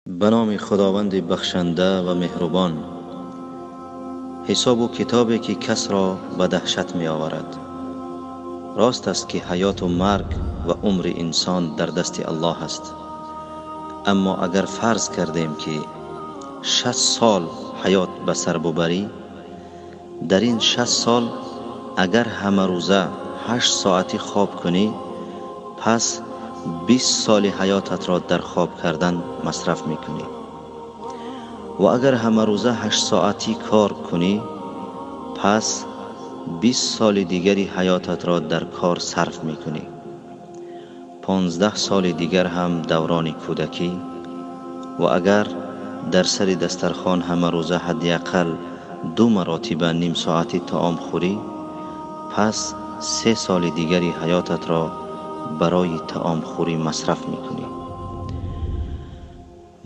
به نام خداوند بخشنده و مهربان. حساب و کتابی که کس را به دهشت می آورد. راست است که حیات و مرگ و عمر انسان در دست الله است، اما اگر فرض کردیم که 60 سال حیات به سر ببری، در این 60 سال اگر همه روزه 8 ساعتی خواب کنی، پس 20 سال حیاتت را در خواب کردن مصرف میکنی. و اگر همه روزه 8 ساعتی کار کنی، پس 20 سال دیگری حیاتت را در کار صرف میکنی. 15 سال دیگر هم دوران کودکی. و اگر در سر دسترخوان همه روزه حداقل 2 مرتبه نیم ساعتی طعام خوری، پس 3 سال دیگری حیاتت را برای طعام خوری مصرف میکنی.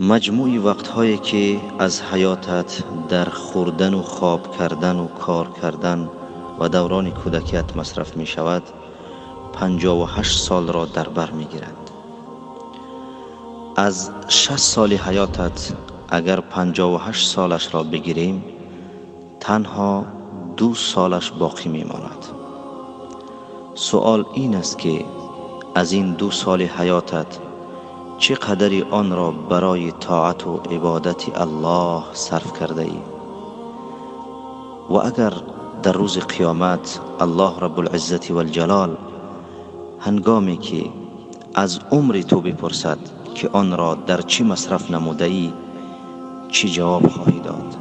مجموع وقتهایی که از حیاتت در خوردن و خواب کردن و کار کردن و دوران کودکیت مصرف می شود 58 سال را در بر می گیرد. از 60 سال حیاتت اگر 58 سالش را بگیریم، تنها 2 سالش باقی می ماند. سوال این است که از این 2 سال حیاتت چقدری آن را برای طاعت و عبادت الله صرف کرده ای؟ و اگر در روز قیامت الله رب العزت و الجلال هنگامی که از عمر تو بپرسد که آن را در چی مصرف نموده ای، چی جواب خواهی داد؟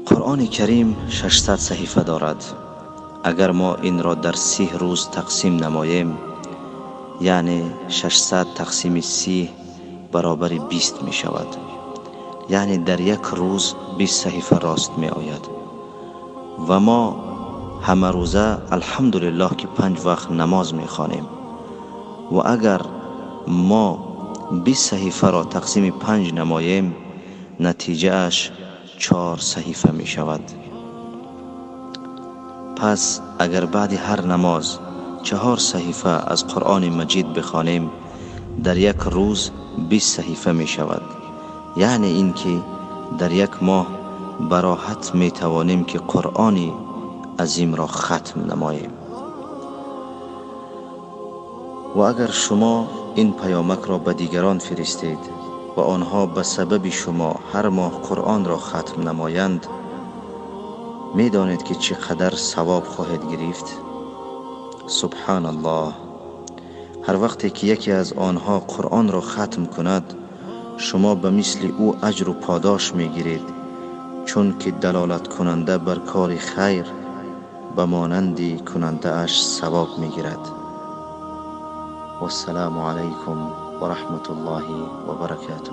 قرآن کریم 600 صحیفه دارد. اگر ما این را در 30 روز تقسیم نماییم، یعنی 600 تقسیم 30 برابر 20 می شود. یعنی در یک روز 20 صحیفه راست می آید. و ما همه روزه الحمدلله که 5 وقت نماز می خوانیم. و اگر ما 20 صحیفه را تقسیم 5 نماییم، نتیجه اش 4 صحیفه می شود. پس اگر بعد هر نماز 4 صحیفه از قرآن مجید بخوانیم، در یک روز 20 صحیفه می شود. یعنی این که در یک ماه براحت می توانیم که قرآن عظیم را ختم نماییم. و اگر شما این پیامک را به دیگران فرستید و آنها به سبب شما هر ماه قرآن را ختم نمایند، می دانید که چقدر ثواب خواهید گرفت؟ سبحان الله. هر وقتی که یکی از آنها قرآن را ختم کند، شما به مثل او اجر و پاداش می گیرید، چون که دلالت کننده بر کار خیر به مانندی کننده اش ثواب می گیرد. و السلام علیکم و رحمت الله و برکاته.